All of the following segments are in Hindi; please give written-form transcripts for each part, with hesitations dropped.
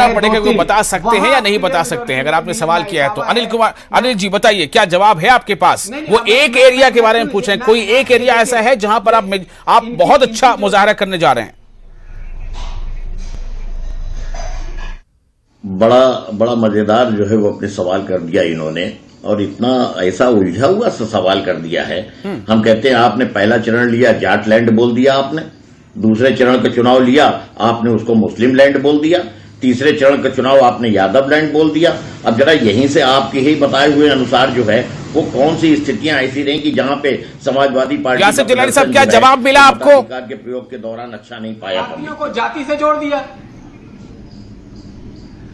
पड़ेगा, को बता सकते हैं या नहीं बता सकते हैं? अगर आपने सवाल किया है तो अनिल जी बताइए, क्या जवाब है आपके पास? वो एक एरिया के बारे में पूछ रहे हैं, कोई एक एरिया ऐसा है जहां पर आप बहुत अच्छा मुजाहरा करने जा रहे हैं? बड़ा मजेदार जो है वो अपने सवाल कर दिया इन्होंने, और इतना ऐसा उलझा हुआ सा सवाल कर दिया है। हम कहते हैं आपने पहला चरण लिया, जाट लैंड बोल दिया आपने। दूसरे चरण का चुनाव लिया, आपने उसको मुस्लिम लैंड बोल दिया। तीसरे चरण का चुनाव आपने यादव लैंड बोल दिया। अब जरा यहीं से आपके ही बताए हुए अनुसार जो है वो कौन सी स्थितियां ऐसी रही कि जहां पे समाजवादी पार्टी यासिर जिलानी साहब, क्या जवाब मिला आपको? अधिकार के प्रयोग के दौरान अच्छा नहीं पाया, को जाति से जोड़ दिया।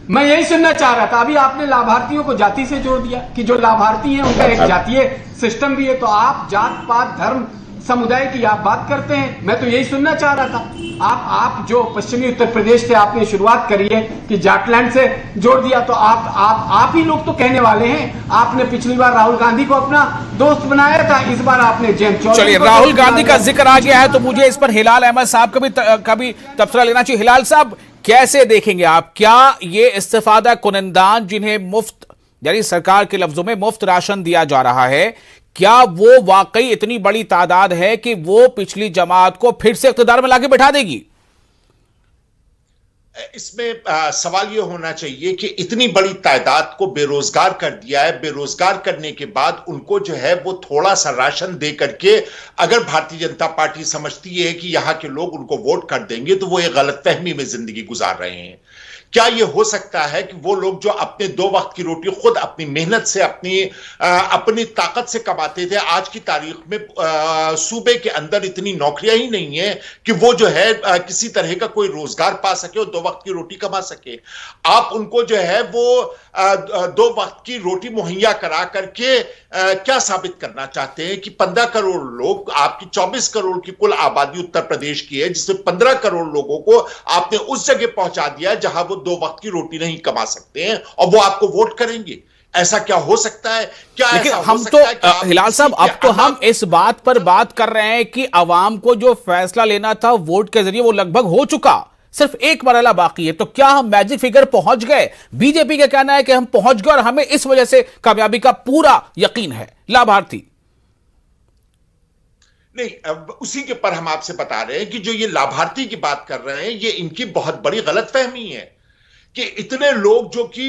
मैं यही सुनना चाह रहा था। अभी आपने लाभार्थियों को जाति से जोड़ दिया कि जो लाभार्थी हैं उनका एक जातीय सिस्टम भी है, तो आप जात पात धर्म समुदाय की आप बात करते हैं। मैं तो यही सुनना चाह रहा था। आप जो पश्चिमी उत्तर प्रदेश से आपने शुरुआत करी है कि जाटलैंड से जोड़ दिया, तो आप ही लोग तो कहने वाले हैं। आपने पिछली बार राहुल गांधी को अपना दोस्त बनाया था, इस बार आपने जेम चौधरी। चलिए, राहुल गांधी का जिक्र आ गया है तो मुझे इस पर हिलाल अहमद साहब का भी तबसरा लेना चाहिए। हिलाल साहब, कैसे देखेंगे आप, क्या ये इस्तिफादा कुनिंदान जिन्हें मुफ्त, यानी सरकार के लफ्जों में मुफ्त राशन दिया जा रहा है, क्या वो वाकई इतनी बड़ी तादाद है कि वो पिछली जमात को फिर से इख्तिदार में लाके बैठा देगी? इसमें सवाल यह होना चाहिए कि इतनी बड़ी तादाद को बेरोजगार कर दिया है। बेरोजगार करने के बाद उनको जो है वो थोड़ा सा राशन दे करके अगर भारतीय जनता पार्टी समझती है कि यहां के लोग उनको वोट कर देंगे, तो वो एक गलतफहमी में जिंदगी गुजार रहे हैं। क्या यह हो सकता है कि वो लोग जो अपने 2 वक्त की रोटी खुद अपनी मेहनत से अपनी ताकत से कमाते थे, आज की तारीख में सूबे के अंदर इतनी नौकरियां ही नहीं है कि वो जो है किसी तरह का कोई रोजगार पा सके और 2 वक्त की रोटी कमा सके। आप उनको जो है वो 2 वक्त की रोटी मुहैया करा करके क्या साबित करना चाहते हैं कि 15 करोड़ लोग, आपकी 24 करोड़ की कुल आबादी उत्तर प्रदेश की है, जिसमें 15 करोड़ लोगों को आपने उस जगह पहुंचा दिया जहां वो 2 वक्त की रोटी नहीं कमा सकते हैं, और वो आपको वोट करेंगे? ऐसा क्या हो सकता है? क्या लेकिन ऐसा हम हो तो सकता है कि हिलाल साहब, अब तो हम इस बात पर बात कर रहे हैं कि अवाम को जो फैसला लेना था वोट के जरिए वो लगभग हो चुका, सिर्फ एक मरहला बाकी है। तो क्या हम मैजिक फिगर पहुंच गए? बीजेपी का कहना है कि हम पहुंच गए और हमें इस वजह से कामयाबी का पूरा यकीन है। लाभार्थी नहीं, अब उसी के पर हम आपसे बता रहे हैं कि जो ये लाभार्थी की बात कर रहे हैं, ये इनकी बहुत बड़ी गलतफहमी है कि इतने लोग जो कि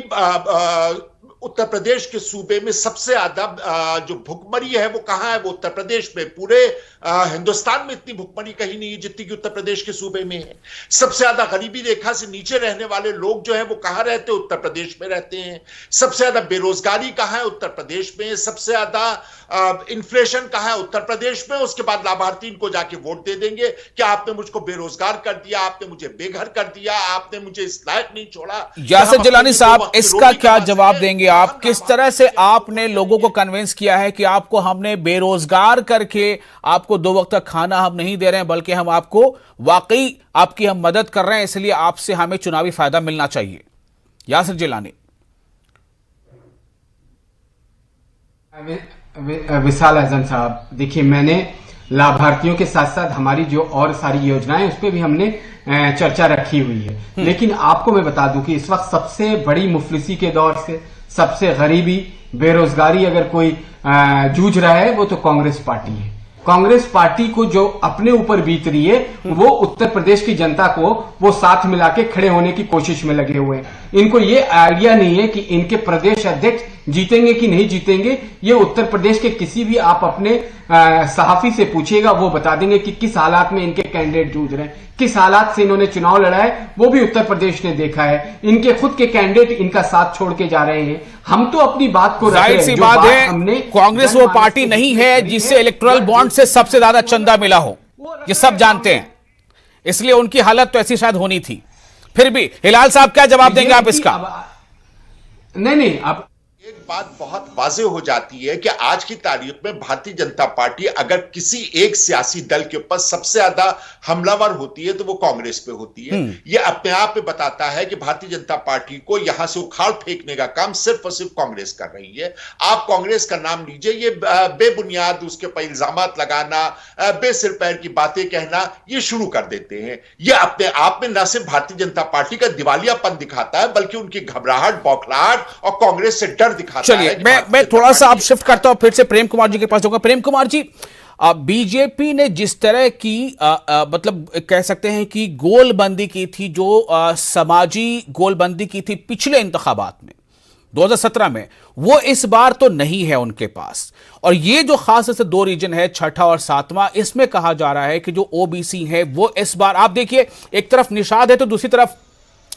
उत्तर प्रदेश के सूबे में सबसे ज्यादा जो भुखमरी है वो कहां है? वो उत्तर प्रदेश में। पूरे हिंदुस्तान में इतनी भुखमरी कहीं नहीं है जितनी कि उत्तर प्रदेश के सूबे में है। सबसे ज्यादा गरीबी रेखा से नीचे रहने वाले लोग जो है वो कहां रहते हैं? उत्तर प्रदेश में रहते हैं। सबसे ज्यादा बेरोजगारी कहां है? उत्तर प्रदेश में। सबसे ज्यादा इन्फ्लेशन कहां है? उत्तर प्रदेश में। उसके बाद लाभार्थी इनको जाके वोट दे देंगे कि आपने मुझको बेरोजगार कर दिया, आपने मुझे बेघर कर दिया, आपने मुझे इस लायक नहीं छोड़ा। यासिर जिलानी साहब, इसका क्या जवाब देंगे आप? किस तरह से आपने लोगों को कन्विंस किया है कि आपको हमने बेरोजगार करके आपको 2 वक्त का खाना हम नहीं दे रहे हैं, बल्कि हम आपको वाकई आपकी हम मदद कर रहे हैं, इसलिए आपसे हमें चुनावी फायदा मिलना चाहिए? यासिर जिलानी। विशाल आजम साहब, देखिए, मैंने लाभार्थियों के साथ साथ हमारी जो और सारी योजनाएं उस पर भी हमने चर्चा रखी हुई है। लेकिन आपको मैं बता दूं कि इस वक्त सबसे बड़ी मुफलिसी के दौर से, सबसे गरीबी, बेरोजगारी अगर कोई जूझ रहा है वो तो कांग्रेस पार्टी है। कांग्रेस पार्टी को जो अपने ऊपर बीत रही है वो उत्तर प्रदेश की जनता को वो साथ मिला के खड़े होने की कोशिश में लगे हुए हैं। इनको ये आइडिया नहीं है कि इनके प्रदेश अध्यक्ष जीतेंगे कि नहीं जीतेंगे। ये उत्तर प्रदेश के किसी भी आप अपने सहाफी से पूछिएगा, वो बता देंगे कि किस हालात में इनके कैंडिडेट जूझ रहे हैं, किस हालात से इन्होंने चुनाव लड़ा है, वो भी उत्तर प्रदेश ने देखा है। इनके खुद के कैंडिडेट इनका साथ छोड़ के जा रहे हैं। हम तो अपनी बात को जाहिर सी बात है, कांग्रेस वो पार्टी नहीं है जिससे इलेक्टोरल बॉन्ड से सबसे ज्यादा चंदा मिला हो, ये सब जानते हैं, इसलिए उनकी हालत तो ऐसी शायद होनी थी। फिर भी हिलाल साहब, क्या जवाब देंगे आप इसका? नहीं, अब बात बहुत वाज़ेह हो जाती है कि आज की तारीख में भारतीय जनता पार्टी अगर किसी एक सियासी दल के ऊपर सबसे ज्यादा हमलावर होती है तो वो कांग्रेस पे होती है। ये अपने आप में बताता है कि भारतीय जनता पार्टी को यहां से उखाड़ फेंकने का काम सिर्फ और सिर्फ कांग्रेस कर रही है। आप कांग्रेस का नाम लीजिए, ये बेबुनियाद उसके ऊपर इल्जामात लगाना, बेसिर पैर की बातें कहना ये शुरू कर देते हैं। ये अपने आप में न सिर्फ भारतीय जनता पार्टी का दिवालियापन दिखाता है बल्कि उनकी घबराहट, बौखलाहट और कांग्रेस से डर दिखाता है। चलिए मैं थोड़ा सा आप शिफ्ट करता हूं, फिर से प्रेम कुमार जी के पास जाऊंगा। प्रेम कुमार जी, बीजेपी ने जिस तरह की मतलब कह सकते हैं कि गोलबंदी की थी, जो समाजी गोलबंदी की थी पिछले इंतखाबात में 2017 में, वो इस बार तो नहीं है उनके पास। और ये जो खास से दो रीजन है, छठा और सातवां, इसमें कहा जा रहा है कि जो ओबीसी है वो इस बार, आप देखिए एक तरफ निषाद है तो दूसरी तरफ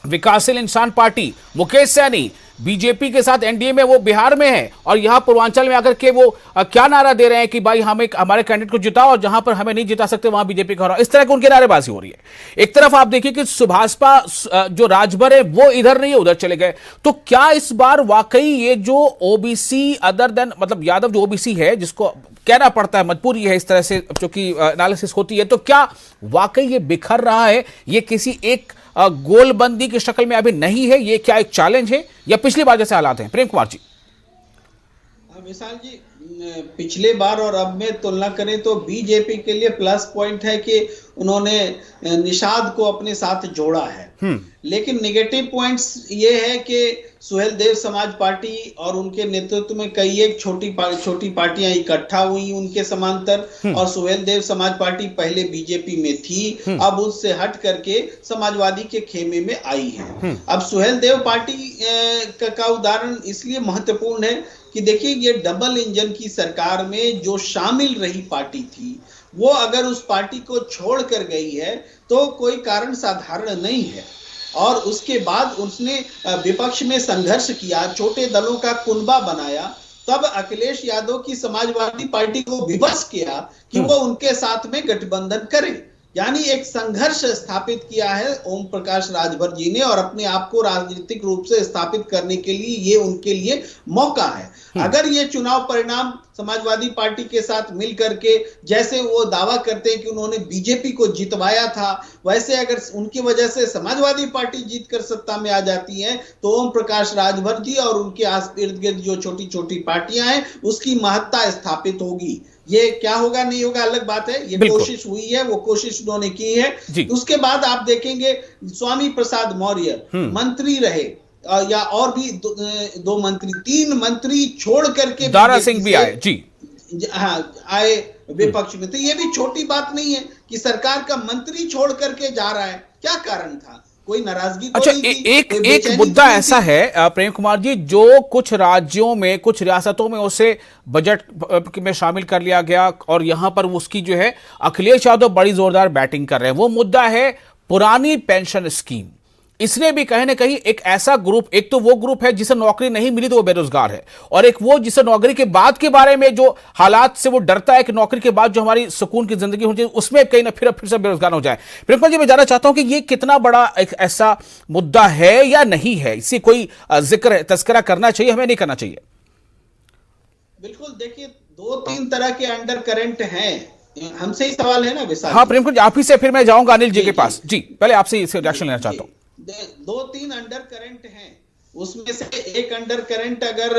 विकासशील इंसान पार्टी मुकेश सैनी बीजेपी के साथ एनडीए में, वो बिहार में है और यहां पूर्वांचल में आकर के वो क्या नारा दे रहे हैं कि भाई हम हमारे कैंडिडेट को जिताओ और जहां पर हमें नहीं जिता सकते वहां बीजेपी का हो रहा है। इस तरह की उनकी नारेबाजी हो रही है। एक तरफ आप देखिए कि सुभाषपा जो राजभर है वो इधर नहीं है, उधर चले गए। तो क्या इस बार वाकई ये जो ओबीसी अदर देन मतलब यादव जो ओबीसी है, जिसको कहना पड़ता है, मजबूरी है इस तरह से क्योंकि एनालिसिस होती है, तो क्या वाकई ये बिखर रहा है, ये किसी एक गोलबंदी की शक्ल में अभी नहीं है, ये क्या एक चैलेंज है या पिछली बार जैसे हालात हैं? प्रेम कुमार जी। विशाल जी, पिछले बार और अब में तुलना करें तो बीजेपी के लिए प्लस पॉइंट है कि उन्होंने निषाद को अपने साथ जोड़ा है। लेकिन नेगेटिव पॉइंट्स ये है कि सुहेल देव समाज पार्टी और उनके नेतृत्व में कई एक छोटी पार्टियां इकट्ठा हुई उनके समांतर, और सुहेल देव समाज पार्टी पहले बीजेपी में थी, अब उससे हट करके समाजवादी के खेमे में आई है। अब सुहेल देव पार्टी का उदाहरण इसलिए महत्वपूर्ण है कि देखिए, ये डबल इंजन की सरकार में जो शामिल रही पार्टी थी, वो अगर उस पार्टी को छोड़ कर गई है तो कोई कारण साधारण नहीं है। और उसके बाद उसने विपक्ष में संघर्ष किया, छोटे दलों का कुनबा बनाया, तब अखिलेश यादव की समाजवादी पार्टी को विवश किया कि वो उनके साथ में गठबंधन करे। यानी एक संघर्ष स्थापित किया है ओम प्रकाश राजभर जी ने, और अपने आप को राजनीतिक रूप से स्थापित करने के लिए ये उनके लिए मौका है। अगर ये चुनाव परिणाम समाजवादी पार्टी के साथ मिल करके, जैसे वो दावा करते हैं कि उन्होंने बीजेपी को जितवाया था, वैसे अगर उनकी वजह से समाजवादी पार्टी जीतकर सत्ता में आ जाती है तो ओम प्रकाश राजभर जी और उनके आस इर्द गिर्द जो छोटी छोटी पार्टियां हैं उसकी महत्ता स्थापित होगी। ये क्या होगा नहीं होगा अलग बात है, ये कोशिश हुई है, वो कोशिश उन्होंने की है। उसके बाद आप देखेंगे स्वामी प्रसाद मौर्य मंत्री रहे, या और भी दो मंत्री, 3 मंत्री छोड़ करके दारा सिंह भी आए जी, हाँ आए विपक्ष में। तो ये भी छोटी बात नहीं है कि सरकार का मंत्री छोड़ करके जा रहा है। क्या कारण था? कोई नाराजगी तो अच्छा, नहीं थी, एक मुद्दा ऐसा है प्रेम कुमार जी, जो कुछ राज्यों में, कुछ रियासतों में उसे बजट में शामिल कर लिया गया और यहां पर उसकी जो है अखिलेश यादव बड़ी जोरदार बैटिंग कर रहे हैं। वो मुद्दा है पुरानी पेंशन स्कीम। इसने भी कहीं ना कहीं एक ऐसा ग्रुप, एक तो वो ग्रुप है जिसे नौकरी नहीं मिली तो वो बेरोजगार है, और एक वो जिसे नौकरी के बाद के बारे में जो हालात से वो डरता है कि नौकरी के बाद जो हमारी सुकून की जिंदगी होनी चाहिए उसमें कहीं ना फिर से बेरोजगार हो जाए। प्रियंका जी, मैं जानना चाहता हूं कि ये कितना बड़ा एक ऐसा मुद्दा है या नहीं है, इसी कोई जिक्र तस्करा करना चाहिए, हमें नहीं करना चाहिए? बिल्कुल, देखिए 2-3 तरह के अंडर करंट हैं। हमसे ही सवाल है ना विशाल? हाँ प्रेम कुमार जी, आप ही से फिर मैं जाऊंगा अनिल जी के पास। जी, पहले आपसे इससे रिएक्शन लेना चाहता हूँ। 2-3 अंडर करंट हैं। उसमें से एक अंडर करंट अगर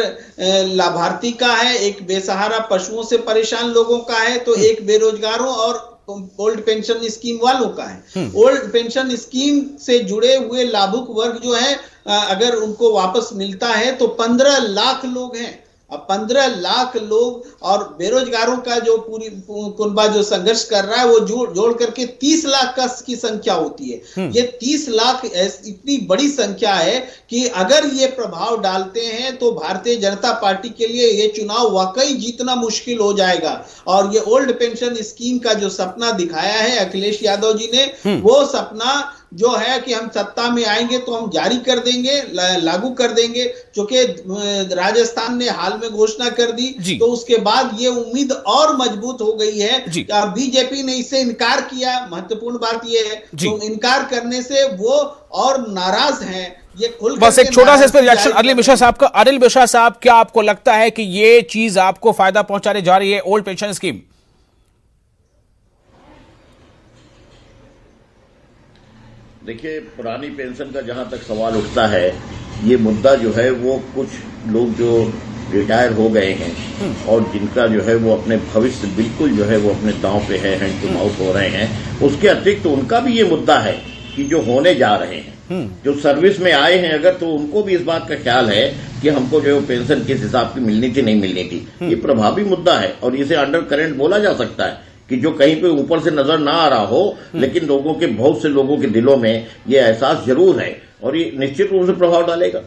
लाभार्थी का है, एक बेसहारा पशुओं से परेशान लोगों का है, तो एक बेरोजगारों और ओल्ड पेंशन स्कीम वालों का है। ओल्ड पेंशन स्कीम से जुड़े हुए लाभुक वर्ग जो है, अगर उनको वापस मिलता है तो 15 लाख लोग हैं। अब 15 लाख लोग और बेरोजगारों का जो पूरी कुनबा जो संघर्ष कर रहा है वो जोड़ करके 30 लाख की संख्या होती है। ये 30 लाख इतनी बड़ी संख्या है कि अगर ये प्रभाव डालते हैं तो भारतीय जनता पार्टी के लिए ये चुनाव वाकई जीतना मुश्किल हो जाएगा। और ये ओल्ड पेंशन स्कीम का जो सपना दिखाया है अखिलेश यादव जी ने, वो सपना जो है कि हम सत्ता में आएंगे तो हम जारी कर देंगे, लागू कर देंगे, चूंकि राजस्थान ने हाल में घोषणा कर दी तो उसके बाद ये उम्मीद और मजबूत हो गई है। बीजेपी ने इससे इनकार किया, महत्वपूर्ण बात ये है, तो इनकार करने से वो और नाराज हैं। ये खुल बस एक छोटा सा इस पर रिएक्शन अनिल मिश्रा साहब का। अनिल मिश्रा साहब, क्या आपको लगता है कि ये चीज आपको फायदा पहुंचाने जा रही है, ओल्ड पेंशन स्कीम? देखिए, पुरानी पेंशन का जहां तक सवाल उठता है, ये मुद्दा जो है वो कुछ लोग जो रिटायर हो गए हैं और जिनका जो है वो अपने भविष्य बिल्कुल जो है वो अपने दांव पे है, हैंड टू माउथ हो रहे हैं, उसके अतिरिक्त तो उनका भी ये मुद्दा है कि जो होने जा रहे हैं, जो सर्विस में आए हैं अगर, तो उनको भी इस बात का ख्याल है कि हमको जो पेंशन किस हिसाब की मिलनी थी, नहीं मिलनी थी। ये प्रभावी मुद्दा है और इसे अंडर करंट बोला जा सकता है कि जो कहीं पे ऊपर से नजर ना आ रहा हो, लेकिन लोगों के, बहुत से लोगों के दिलों में ये एहसास जरूर है और ये निश्चित रूप से प्रभाव डालेगा।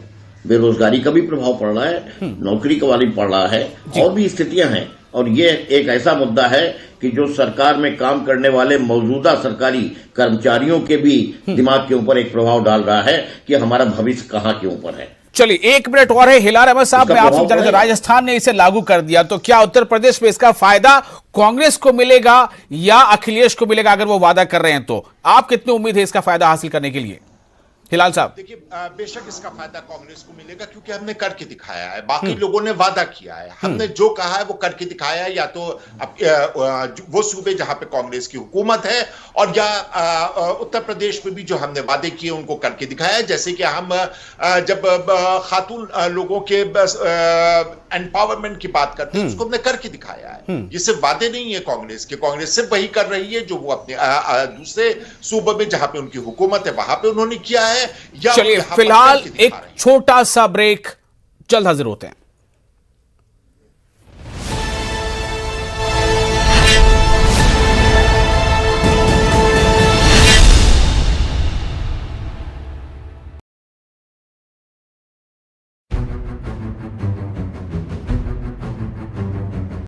बेरोजगारी का भी प्रभाव पड़ रहा है, नौकरी का भी पड़ रहा है, और भी स्थितियां हैं। और ये एक ऐसा मुद्दा है कि जो सरकार में काम करने वाले मौजूदा सरकारी कर्मचारियों के भी दिमाग के ऊपर एक प्रभाव डाल रहा है कि हमारा भविष्य कहां के ऊपर है। चलिए 1 मिनट और है। हिलाल अहमद साहब, मैं आपसे जानना चाहता हूं, राजस्थान ने इसे लागू कर दिया तो क्या उत्तर प्रदेश में इसका फायदा कांग्रेस को मिलेगा या अखिलेश को मिलेगा? अगर वो वादा कर रहे हैं तो आप कितनी उम्मीद है इसका फायदा हासिल करने के लिए? हिलाल साहब, देखिए, बेशक इसका फायदा कांग्रेस को मिलेगा क्योंकि हमने करके दिखाया है, बाकी लोगों ने वादा किया है, हमने जो कहा है वो करके दिखाया है। या तो वो सूबे जहां पे कांग्रेस की हुकूमत है और या उत्तर प्रदेश में भी जो हमने वादे किए उनको करके दिखाया है। जैसे कि हम जब खातून लोगों के एम्पावरमेंट की बात करते हैं उसको हमने करके दिखाया है। ये सिर्फ वादे नहीं है कांग्रेस के, कांग्रेस सिर्फ वही कर रही है जो वो अपने दूसरे सूबे में जहां पे उनकी हुकूमत है वहां पे उन्होंने किया है। चलिए फिलहाल एक छोटा सा ब्रेक, जल्द हाजिर होते हैं।